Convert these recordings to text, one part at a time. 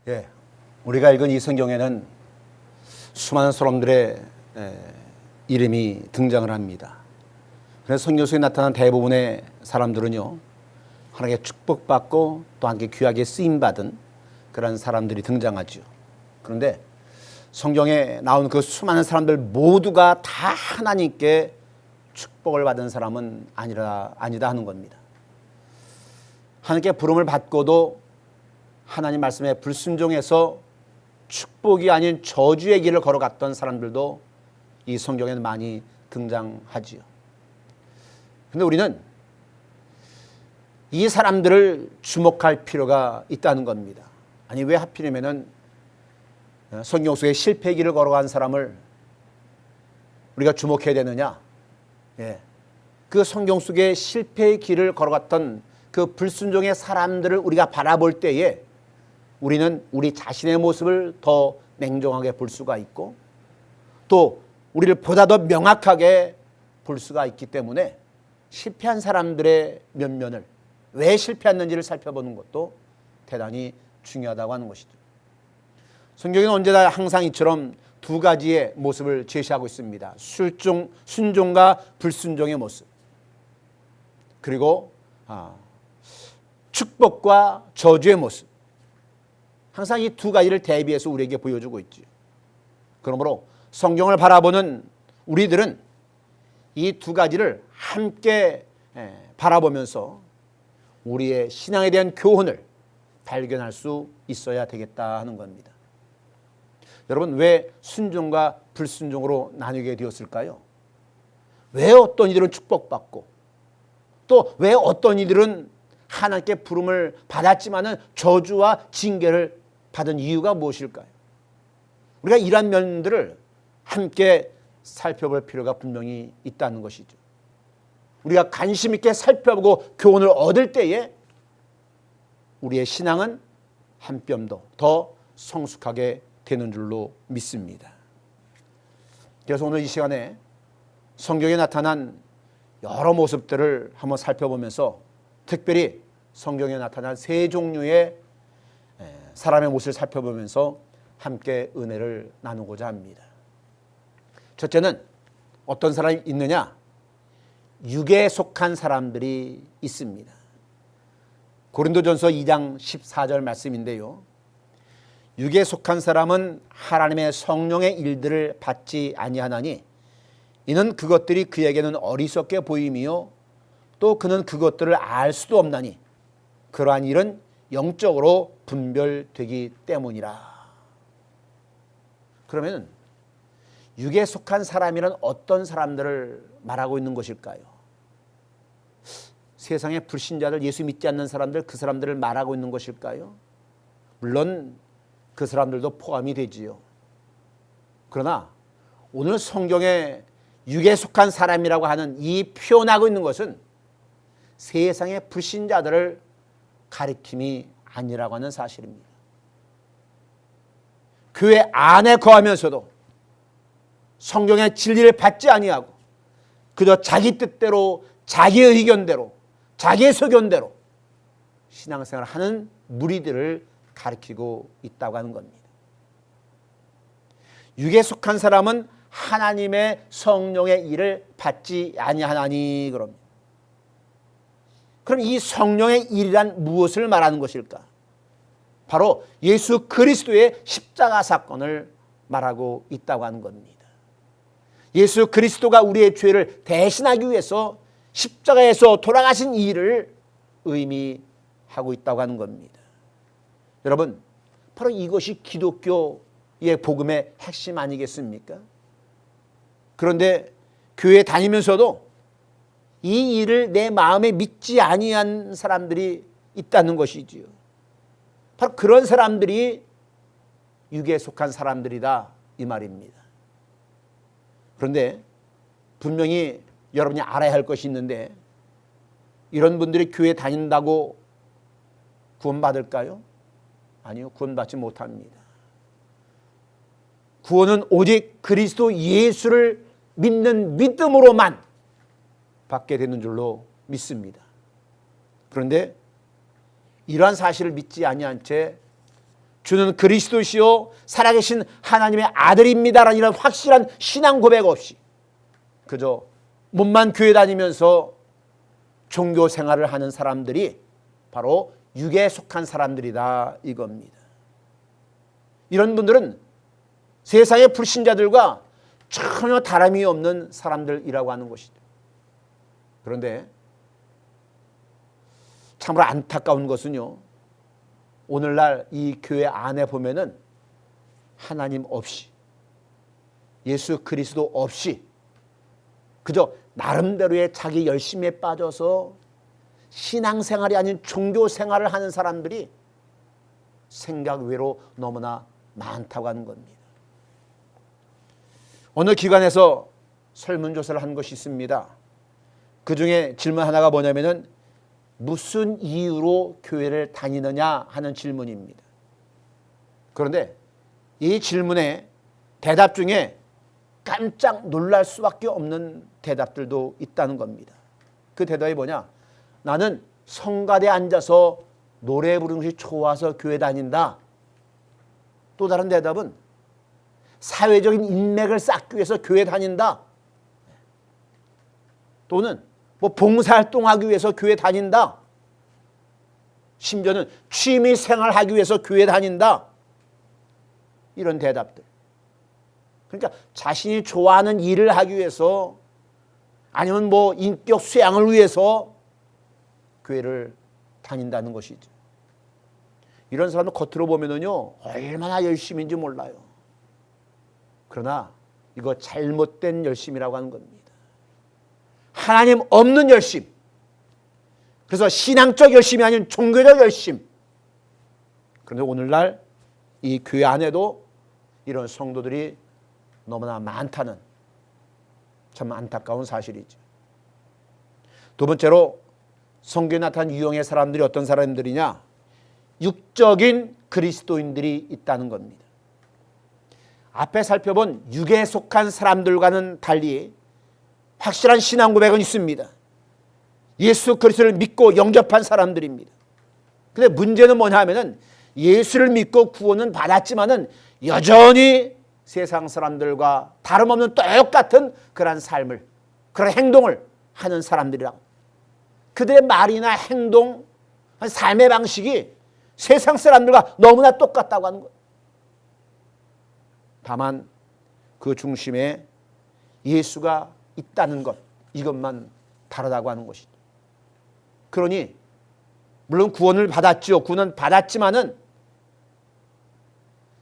예, 우리가 읽은 이 성경에는 수많은 사람들의 이름이 등장을 합니다. 그래서 성경 속에 나타난 대부분의 사람들은요, 하나님께 축복받고 또 함께 귀하게 쓰임받은 그런 사람들이 등장하죠. 그런데 성경에 나온 그 수많은 사람들 모두가 다 하나님께 축복을 받은 사람은 아니다 하는 겁니다. 하나님께 부름을 받고도 하나님 말씀에 불순종해서 축복이 아닌 저주의 길을 걸어갔던 사람들도 이 성경에는 많이 등장하지요. 그런데 우리는 이 사람들을 주목할 필요가 있다는 겁니다. 아니, 왜 하필이면은 성경 속에 실패의 길을 걸어간 사람을 우리가 주목해야 되느냐? 그 성경 속에 실패의 길을 걸어갔던 그 불순종의 사람들을 우리가 바라볼 때에 우리는 우리 자신의 모습을 더 냉정하게 볼 수가 있고 또 우리를 보다 더 명확하게 볼 수가 있기 때문에 실패한 사람들의 면면을 왜 실패했는지를 살펴보는 것도 대단히 중요하다고 하는 것이죠. 성경에는 언제나 항상 이처럼 두 가지의 모습을 제시하고 있습니다. 순종과 불순종의 모습, 그리고 축복과 저주의 모습. 항상 이 두 가지를 대비해서 우리에게 보여주고 있죠. 그러므로 성경을 바라보는 우리들은 이 두 가지를 함께 바라보면서 우리의 신앙에 대한 교훈을 발견할 수 있어야 되겠다 하는 겁니다. 여러분, 왜 순종과 불순종으로 나뉘게 되었을까요? 왜 어떤 이들은 축복받고 또 왜 어떤 이들은 하나님께 부름을 받았지만은 저주와 징계를 받은 이유가 무엇일까요? 우리가 이러한 면들을 함께 살펴볼 필요가 분명히 있다는 것이죠. 우리가 관심 있게 살펴보고 교훈을 얻을 때에 우리의 신앙은 한 뼘도 더 성숙하게 되는 줄로 믿습니다. 그래서 오늘 이 시간에 성경에 나타난 여러 모습들을 한번 살펴보면서 특별히 성경에 나타난 세 종류의 사람의 모습을 살펴보면서 함께 은혜를 나누고자 합니다. 첫째는 어떤 사람이 있느냐? 육에 속한 사람들이 있습니다. 고린도전서 2장 14절 말씀인데요. 육에 속한 사람은 하나님의 성령의 일들을 받지 아니하나니 이는 그것들이 그에게는 어리석게 보임이요 또 그는 그것들을 알 수도 없나니 그러한 일은 영적으로 분별되기 때문이라. 그러면 육에 속한 사람이란 어떤 사람들을 말하고 있는 것일까요? 세상의 불신자들, 예수 믿지 않는 사람들, 그 사람들을 말하고 있는 것일까요? 물론 그 사람들도 포함이 되지요. 그러나 오늘 성경에 육에 속한 사람이라고 하는 이 표현하고 있는 것은 세상의 불신자들을 가리킴이 아니라고 하는 사실입니다. 교회 안에 거하면서도 성경의 진리를 받지 아니하고 그저 자기 뜻대로 자기의 의견대로 자기의 소견대로 신앙생활을 하는 무리들을 가리키고 있다고 하는 겁니다. 육에 속한 사람은 하나님의 성령의 일을 받지 아니하나니 그럽니다. 그럼 이 성령의 일이란 무엇을 말하는 것일까? 바로 예수 그리스도의 십자가 사건을 말하고 있다고 하는 겁니다. 예수 그리스도가 우리의 죄를 대신하기 위해서 십자가에서 돌아가신 일을 의미하고 있다고 하는 겁니다. 여러분, 바로 이것이 기독교의 복음의 핵심 아니겠습니까? 그런데 교회 다니면서도 이 일을 내 마음에 믿지 아니한 사람들이 있다는 것이지요. 바로 그런 사람들이 육에 속한 사람들이다 이 말입니다. 그런데 분명히 여러분이 알아야 할 것이 있는데 이런 분들이 교회 다닌다고 구원받을까요? 아니요, 구원받지 못합니다. 구원은 오직 그리스도 예수를 믿는 믿음으로만 받게 되는 줄로 믿습니다. 그런데 이러한 사실을 믿지 아니한 채 주는 그리스도시요 살아계신 하나님의 아들입니다라는 이런 확실한 신앙 고백 없이 그저 몸만 교회 다니면서 종교 생활을 하는 사람들이 바로 육에 속한 사람들이다 이겁니다. 이런 분들은 세상의 불신자들과 전혀 다름이 없는 사람들이라고 하는 것이죠. 그런데 참으로 안타까운 것은요, 오늘날 이 교회 안에 보면은 하나님 없이, 예수 그리스도 없이 그저 나름대로의 자기 열심에 빠져서 신앙생활이 아닌 종교생활을 하는 사람들이 생각 외로 너무나 많다고 하는 겁니다. 어느 기관에서 설문조사를 한 것이 있습니다. 그 중에 질문 하나가 뭐냐면은 무슨 이유로 교회를 다니느냐 하는 질문입니다. 그런데 이 질문에 대답 중에 깜짝 놀랄 수밖에 없는 대답들도 있다는 겁니다. 그 대답이 뭐냐? 나는 성가대에 앉아서 노래 부르는 것이 좋아서 교회 다닌다. 또 다른 대답은 사회적인 인맥을 쌓기 위해서 교회 다닌다. 또는 뭐 봉사활동하기 위해서 교회 다닌다. 심지어는 취미생활하기 위해서 교회 다닌다. 이런 대답들. 그러니까 자신이 좋아하는 일을 하기 위해서 아니면 뭐 인격 수양을 위해서 교회를 다닌다는 것이죠. 이런 사람들 겉으로 보면은요 얼마나 열심인지 몰라요. 그러나 이거 잘못된 열심이라고 하는 겁니다. 하나님 없는 열심. 그래서 신앙적 열심이 아닌 종교적 열심. 그런데 오늘날 이 교회 안에도 이런 성도들이 너무나 많다는 참 안타까운 사실이죠. 두 번째로 성경에 나타난 유형의 사람들이 어떤 사람들이냐? 육적인 그리스도인들이 있다는 겁니다. 앞에 살펴본 육에 속한 사람들과는 달리 확실한 신앙 고백은 있습니다. 예수 그리스도를 믿고 영접한 사람들입니다. 그런데 문제는 뭐냐 하면은 예수를 믿고 구원은 받았지만은 여전히 세상 사람들과 다름없는 똑같은 그런 삶을, 그런 행동을 하는 사람들이라고. 그들의 말이나 행동, 삶의 방식이 세상 사람들과 너무나 똑같다고 하는 거예요. 다만 그 중심에 예수가 있다는 것, 이것만 다르다고 하는 것이죠. 그러니 물론 구원을 받았죠. 구원은 받았지만은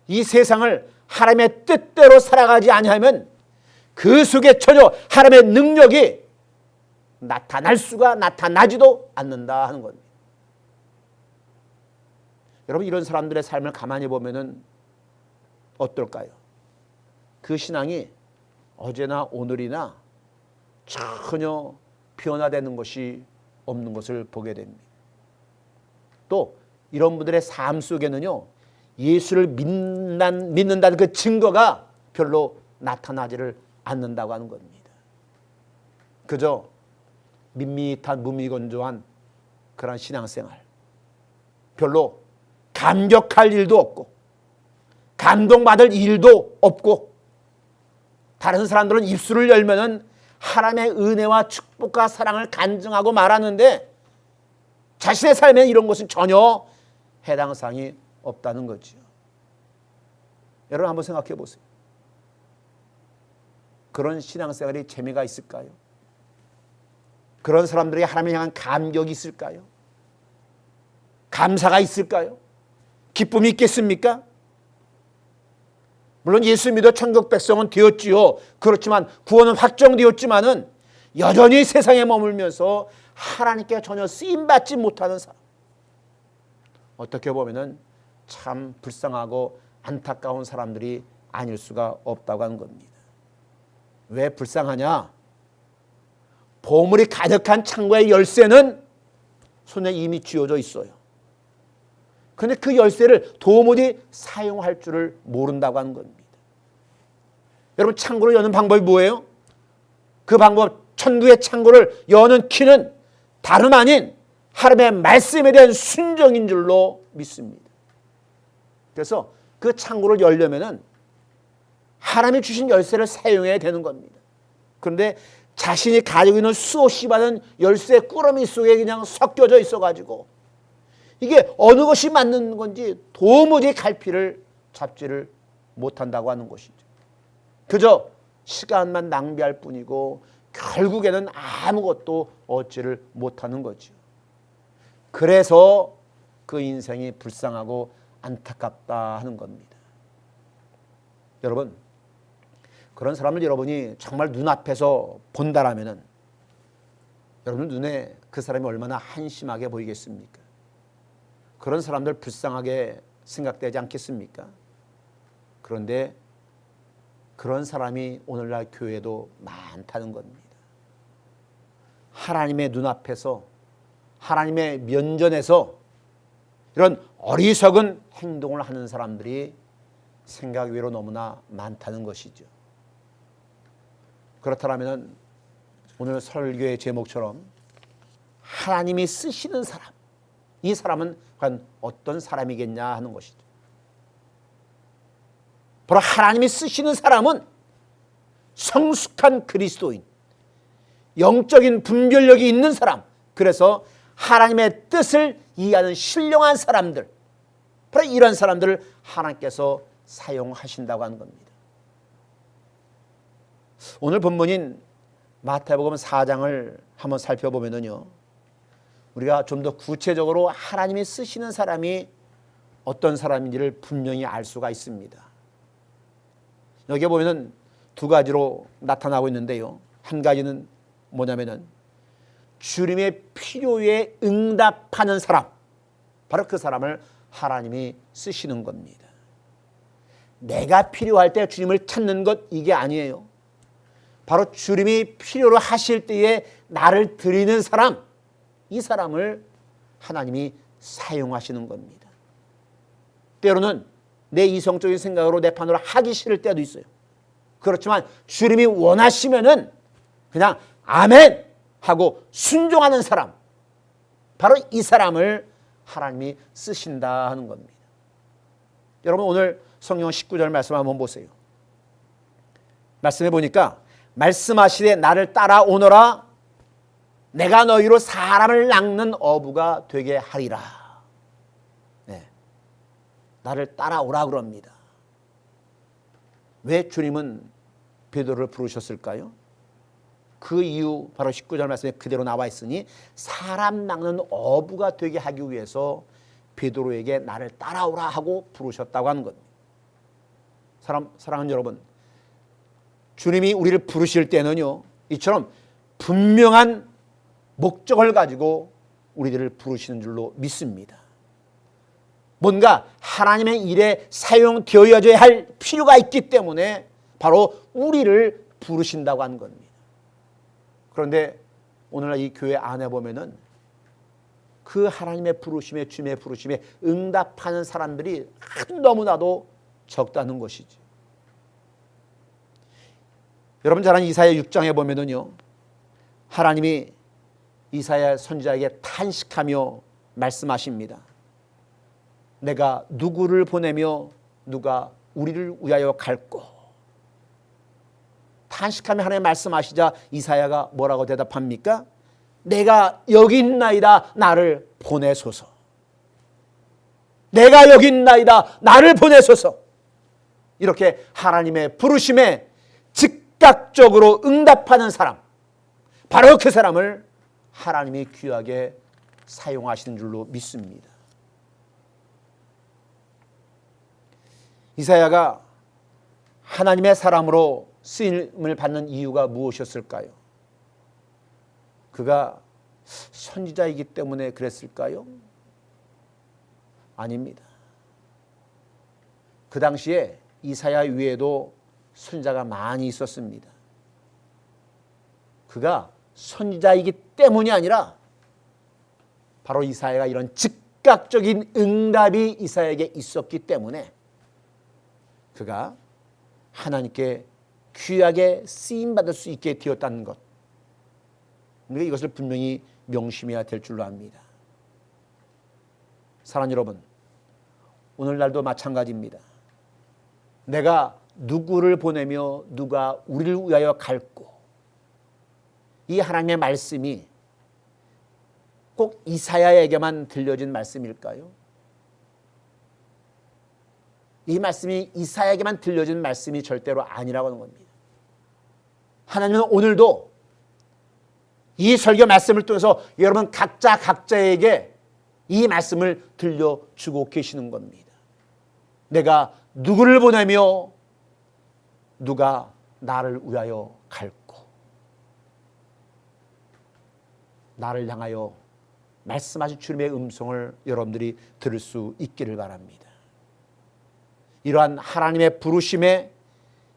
이 세상을 하나님의 뜻대로 살아가지 아니하면 그 속에 전혀 하나님의 능력이 나타나지도 않는다 하는 겁니다. 여러분 이런 사람들의 삶을 가만히 보면은 어떨까요? 그 신앙이 어제나 오늘이나 전혀 변화되는 것이 없는 것을 보게 됩니다. 또 이런 분들의 삶 속에는요 예수를 믿는다는 그 증거가 별로 나타나지를 않는다고 하는 겁니다. 그저 밋밋한 무미건조한 그런 신앙생활, 별로 감격할 일도 없고 감동받을 일도 없고, 다른 사람들은 입술을 열면은 하나님의 은혜와 축복과 사랑을 간증하고 말하는데 자신의 삶에 이런 것은 전혀 해당 사항이 없다는 거죠. 여러분 한번 생각해 보세요. 그런 신앙생활이 재미가 있을까요? 그런 사람들에게 하나님을 향한 감격이 있을까요? 감사가 있을까요? 기쁨이 있겠습니까? 물론 예수 믿어 천국 백성은 되었지요. 그렇지만 구원은 확정되었지만은 여전히 세상에 머물면서 하나님께 전혀 쓰임받지 못하는 사람. 어떻게 보면은 참 불쌍하고 안타까운 사람들이 아닐 수가 없다고 하는 겁니다. 왜 불쌍하냐? 보물이 가득한 창고의 열쇠는 손에 이미 쥐어져 있어요. 그런데 그 열쇠를 도무지 사용할 줄을 모른다고 하는 겁니다. 여러분 창고를 여는 방법이 뭐예요? 그 방법, 천국의 창고를 여는 키는 다름 아닌 하나님의 말씀에 대한 순종인 줄로 믿습니다. 그래서 그 창고를 열려면은 하나님이 주신 열쇠를 사용해야 되는 겁니다. 그런데 자신이 가지고 있는 수없이 많은 열쇠 꾸러미 속에 그냥 섞여져 있어가지고 이게 어느 것이 맞는 건지 도무지 갈피를 잡지를 못한다고 하는 것이죠. 그저 시간만 낭비할 뿐이고 결국에는 아무것도 얻지를 못하는 거죠. 그래서 그 인생이 불쌍하고 안타깝다 하는 겁니다. 여러분, 그런 사람을 여러분이 정말 눈앞에서 본다라면은 여러분 눈에 그 사람이 얼마나 한심하게 보이겠습니까? 그런 사람들 불쌍하게 생각되지 않겠습니까? 그런데 그런 사람이 오늘날 교회도 많다는 겁니다. 하나님의 눈앞에서 하나님의 면전에서 이런 어리석은 행동을 하는 사람들이 생각 외로 너무나 많다는 것이죠. 그렇다면 오늘 설교의 제목처럼 하나님이 쓰시는 사람, 이 사람은 과연 어떤 사람이겠냐 하는 것이죠. 바로 하나님이 쓰시는 사람은 성숙한 그리스도인, 영적인 분별력이 있는 사람, 그래서 하나님의 뜻을 이해하는 신령한 사람들, 바로 이런 사람들을 하나님께서 사용하신다고 하는 겁니다. 오늘 본문인 마태복음 4장을 한번 살펴보면요, 우리가 좀 더 구체적으로 하나님이 쓰시는 사람이 어떤 사람인지를 분명히 알 수가 있습니다. 여기 보면은 두 가지로 나타나고 있는데요. 한 가지는 뭐냐면은 주님의 필요에 응답하는 사람, 바로 그 사람을 하나님이 쓰시는 겁니다. 내가 필요할 때 주님을 찾는 것, 이게 아니에요. 바로 주님이 필요로 하실 때에 나를 드리는 사람, 이 사람을 하나님이 사용하시는 겁니다. 때로는 내 이성적인 생각으로 내 판으로 하기 싫을 때도 있어요. 그렇지만 주님이 원하시면은 그냥 아멘 하고 순종하는 사람, 바로 이 사람을 하나님이 쓰신다 하는 겁니다. 여러분 오늘 성경 19절 말씀 한번 보세요. 말씀해 보니까 말씀하시되 나를 따라오너라 내가 너희로 사람을 낚는 어부가 되게 하리라. 네. 나를 따라오라 그럽니다. 왜 주님은 베드로를 부르셨을까요? 그 이유 바로 19절 말씀에 그대로 나와 있으니 사람 낚는 어부가 되게 하기 위해서 베드로에게 나를 따라오라 하고 부르셨다고 하는 겁니다. 사랑하는 여러분, 주님이 우리를 부르실 때는요, 이처럼 분명한 목적을 가지고 우리들을 부르시는 줄로 믿습니다. 뭔가 하나님의 일에 사용되어져야 할 필요가 있기 때문에 바로 우리를 부르신다고 하는 겁니다. 그런데 오늘날 이 교회 안에 보면은 그 하나님의 부르심에, 주님의 부르심에 응답하는 사람들이 너무나도 적다는 것이지. 여러분 잘 아는 이사야 6장에 보면은요, 하나님이 이사야 선지자에게 탄식하며 말씀하십니다. 내가 누구를 보내며 누가 우리를 위하여 갈꼬. 탄식하며 하나님 말씀하시자 이사야가 뭐라고 대답합니까? 내가 여기 있나이다 나를 보내소서. 내가 여기 있나이다 나를 보내소서. 이렇게 하나님의 부르심에 즉각적으로 응답하는 사람, 바로 그 사람을 하나님이 귀하게 사용하시는 줄로 믿습니다. 이사야가 하나님의 사람으로 쓰임을 받는 이유가 무엇이었을까요? 그가 선지자이기 때문에 그랬을까요? 아닙니다. 그 당시에 이사야 외에도 선지자가 많이 있었습니다. 그가 선지자이기 때문이 아니라 바로 이사야가 이런 즉각적인 응답이 이사야에게 있었기 때문에 그가 하나님께 귀하게 쓰임받을 수 있게 되었다는 것, 우리가 이것을 분명히 명심해야 될 줄로 압니다. 사랑하는 여러분, 오늘날도 마찬가지입니다. 내가 누구를 보내며 누가 우리를 위하여 갈고, 이 하나님의 말씀이 꼭 이사야에게만 들려진 말씀일까요? 이 말씀이 이사야에게만 들려진 말씀이 절대로 아니라고 하는 겁니다. 하나님은 오늘도 이 설교 말씀을 통해서 여러분 각자에게 이 말씀을 들려주고 계시는 겁니다. 내가 누구를 보내며 누가 나를 위하여 갈고, 나를 향하여 말씀하신 주님의 음성을 여러분들이 들을 수 있기를 바랍니다. 이러한 하나님의 부르심에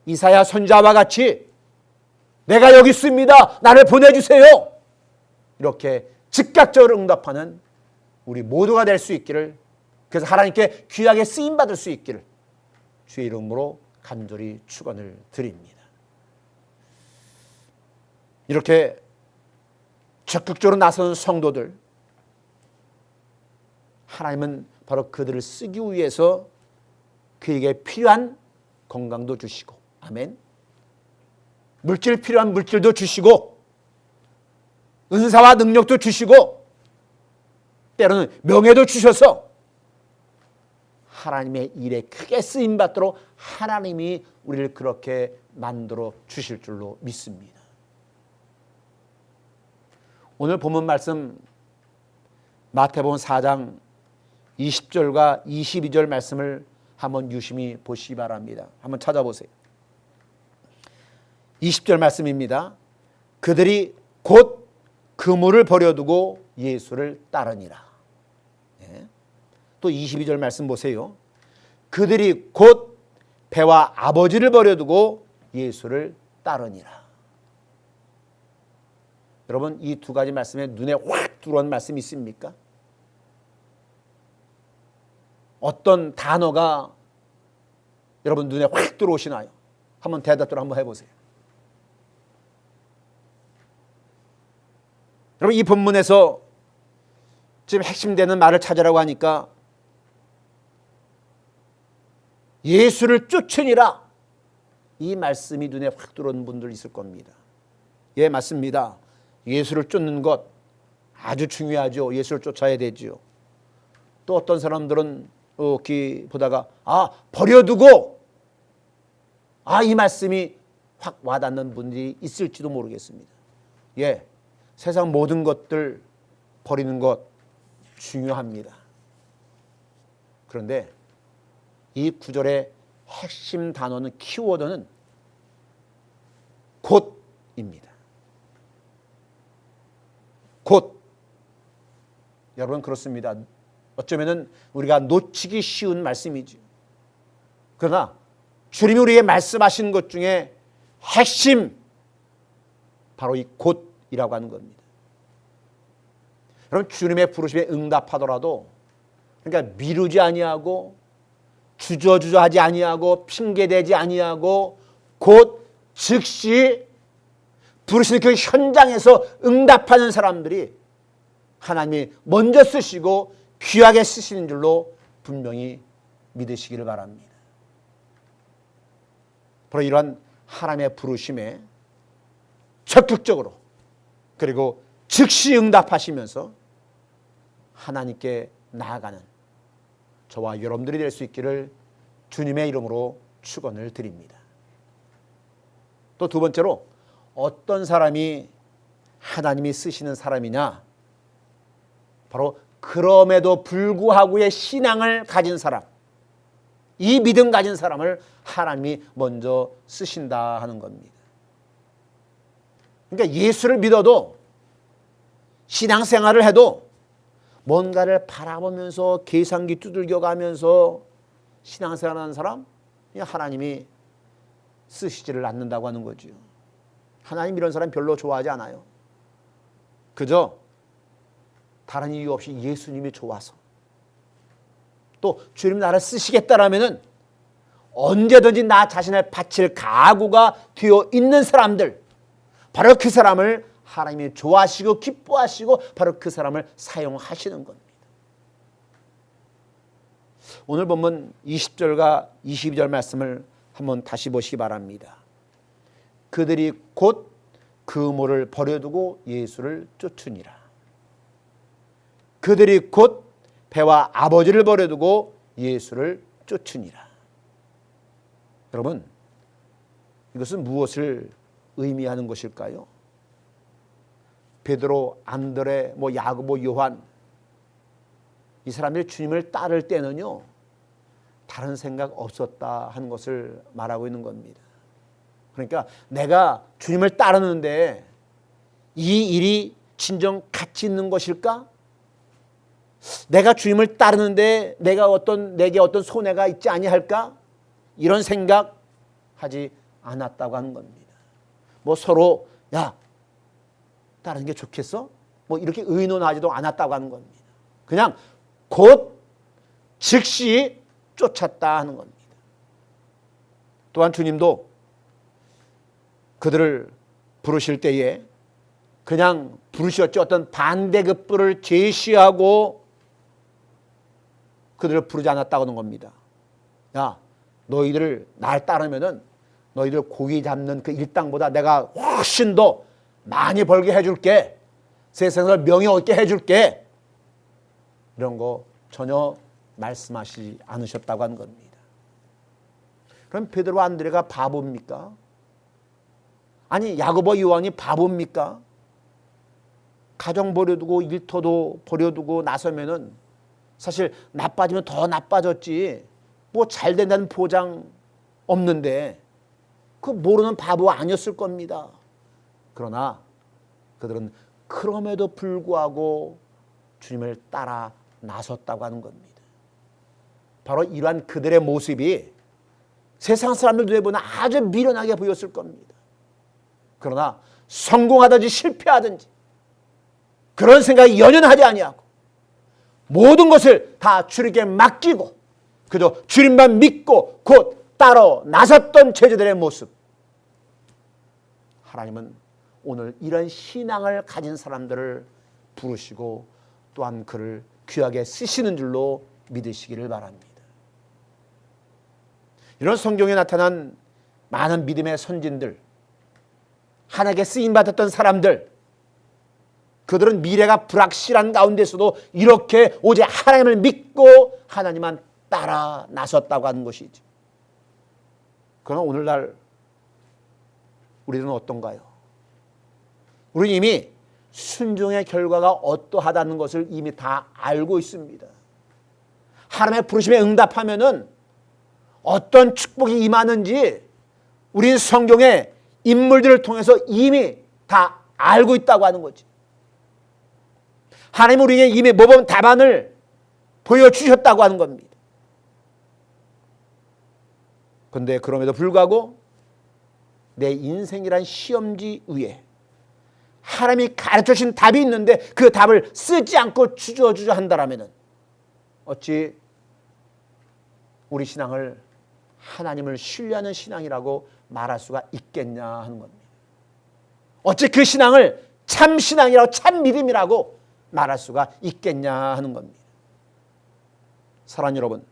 이사야 선지자와 같이 내가 여기 있습니다, 나를 보내주세요, 이렇게 즉각적으로 응답하는 우리 모두가 될 수 있기를, 그래서 하나님께 귀하게 쓰임받을 수 있기를 주의 이름으로 간절히 축원을 드립니다. 이렇게 적극적으로 나서는 성도들, 하나님은 바로 그들을 쓰기 위해서 그에게 필요한 건강도 주시고, 아멘, 물질 필요한 물질도 주시고, 은사와 능력도 주시고, 때로는 명예도 주셔서 하나님의 일에 크게 쓰임받도록 하나님이 우리를 그렇게 만들어 주실 줄로 믿습니다. 오늘 본문 말씀 마태복음 4장 20절과 22절 말씀을 한번 유심히 보시기 바랍니다. 한번 찾아보세요. 20절 말씀입니다. 그들이 곧 그물을 버려두고 예수를 따르니라. 예. 또 22절 말씀 보세요. 그들이 곧 배와 아버지를 버려두고 예수를 따르니라. 여러분, 이 두 가지 말씀에 눈에 확 들어온 말씀이 있습니까? 어떤 단어가 여러분 눈에 확 들어오시나요? 한번 대답을 한번 해보세요. 여러분, 이 본문에서 지금 핵심되는 말을 찾으라고 하니까 예수를 쫓으니라, 이 말씀이 눈에 확 들어오는 분들 있을 겁니다. 예, 맞습니다. 예수를 쫓는 것 아주 중요하죠. 예수를 쫓아야 되죠. 또 어떤 사람들은 이렇게 보다가 버려두고, 이 말씀이 확 와닿는 분들이 있을지도 모르겠습니다. 예, 세상 모든 것들 버리는 것 중요합니다. 그런데 이 구절의 핵심 단어는, 키워드는 곧입니다. 곧. 여러분, 그렇습니다. 어쩌면은 우리가 놓치기 쉬운 말씀이죠. 그러나 주님이 우리에게 말씀하신 것 중에 핵심, 바로 이 곧이라고 하는 겁니다. 여러분, 주님의 부르심에 응답하더라도, 그러니까 미루지 아니하고 주저주저하지 아니하고 핑계대지 아니하고 곧 즉시 부르시는 그 현장에서 응답하는 사람들이 하나님이 먼저 쓰시고 귀하게 쓰시는 줄로 분명히 믿으시기를 바랍니다. 바로 이러한 하나님의 부르심에 적극적으로, 그리고 즉시 응답하시면서 하나님께 나아가는 저와 여러분들이 될 수 있기를 주님의 이름으로 축원을 드립니다. 또 두 번째로, 어떤 사람이 하나님이 쓰시는 사람이냐? 바로 그럼에도 불구하고의 신앙을 가진 사람, 이 믿음 가진 사람을 하나님이 먼저 쓰신다 하는 겁니다. 그러니까 예수를 믿어도, 신앙생활을 해도 뭔가를 바라보면서 계산기 두들겨가면서 신앙생활하는 사람, 하나님이 쓰시지를 않는다고 하는 거죠. 하나님 이런 사람 별로 좋아하지 않아요. 그저 다른 이유 없이 예수님이 좋아서, 또 주님 나를 쓰시겠다라면은 언제든지 나 자신을 바칠 각오가 되어 있는 사람들, 바로 그 사람을 하나님이 좋아하시고 기뻐하시고 바로 그 사람을 사용하시는 겁니다. 오늘 본문 20절과 22절 말씀을 한번 다시 보시기 바랍니다. 그들이 곧 그 모를 버려두고 예수를 쫓으니라. 그들이 곧 배와 아버지를 버려두고 예수를 쫓으니라. 여러분, 이것은 무엇을 의미하는 것일까요? 베드로, 안드레, 야고보, 요한, 이 사람들이 주님을 따를 때는요, 다른 생각 없었다 하는 것을 말하고 있는 겁니다. 그러니까 내가 주님을 따르는데 이 일이 진정 가치 있는 것일까? 내가 주님을 따르는데 내게 어떤 손해가 있지 아니할까? 이런 생각하지 않았다고 하는 겁니다. 서로 따르는 게 좋겠어? 이렇게 의논하지도 않았다고 하는 겁니다. 그냥 곧 즉시 쫓았다 하는 겁니다. 또한 주님도 그들을 부르실 때에 그냥 부르셨죠. 어떤 반대급부를 제시하고 그들을 부르지 않았다고 하는 겁니다. 너희들 날 따르면은 너희들 고기 잡는 그 일당보다 내가 훨씬 더 많이 벌게 해줄게. 세상에서 명예 얻게 해줄게. 이런 거 전혀 말씀하시지 않으셨다고 하는 겁니다. 그럼 베드로, 안드레가 바보입니까? 아니, 야고보, 요한이 바보입니까? 가정 버려두고 일터도 버려두고 나서면은 사실 나빠지면 더 나빠졌지 잘 된다는 보장 없는데 그 모르는 바보 아니었을 겁니다. 그러나 그들은 그럼에도 불구하고 주님을 따라 나섰다고 하는 겁니다. 바로 이러한 그들의 모습이 세상 사람들 눈에 보면 아주 미련하게 보였을 겁니다. 그러나 성공하든지 실패하든지 그런 생각이 연연하지 아니하고 모든 것을 다 주님께 맡기고 그저 주님만 믿고 곧 따라 나섰던 제자들의 모습. 하나님은 오늘 이런 신앙을 가진 사람들을 부르시고 또한 그를 귀하게 쓰시는 줄로 믿으시기를 바랍니다. 이런 성경에 나타난 많은 믿음의 선진들, 하나님께 쓰임받았던 사람들, 그들은 미래가 불확실한 가운데서도 이렇게 오직 하나님을 믿고 하나님만 따라 나섰다고 하는 것이죠. 그러나 오늘날 우리는 어떤가요? 우리는 이미 순종의 결과가 어떠하다는 것을 이미 다 알고 있습니다. 하나님의 부르심에 응답하면은 어떤 축복이 임하는지 우리는 성경의 인물들을 통해서 이미 다 알고 있다고 하는 거지. 하나님은 우리에게 이미 모범 답안을 보여주셨다고 하는 겁니다. 그런데 그럼에도 불구하고 내 인생이란 시험지 위에 하나님이 가르쳐주신 답이 있는데 그 답을 쓰지 않고 주저주저 한다라면 어찌 우리 신앙을 하나님을 신뢰하는 신앙이라고 말할 수가 있겠냐 하는 겁니다. 어찌 그 신앙을 참 신앙이라고 참 믿음이라고 말할 수가 있겠냐 하는 겁니다. 사랑하는 여러분,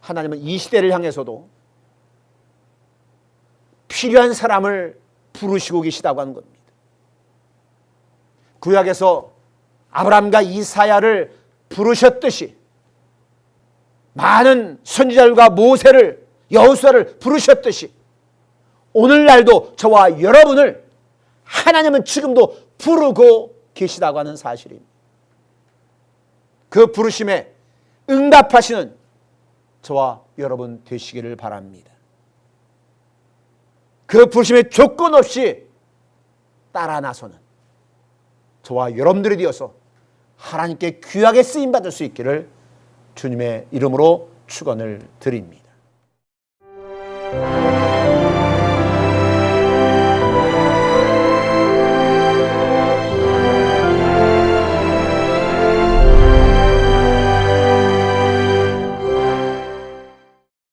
하나님은 이 시대를 향해서도 필요한 사람을 부르시고 계시다고 하는 겁니다. 구약에서 아브라함과 이사야를 부르셨듯이 많은 선지자들과 모세를, 여호수아를 부르셨듯이 오늘날도 저와 여러분을 하나님은 지금도 부르고 계시다고 하는 사실입니다. 그 부르심에 응답하시는 저와 여러분 되시기를 바랍니다. 그 부르심에 조건 없이 따라 나서는 저와 여러분들이 되어서 하나님께 귀하게 쓰임받을 수 있기를 주님의 이름으로 축원을 드립니다.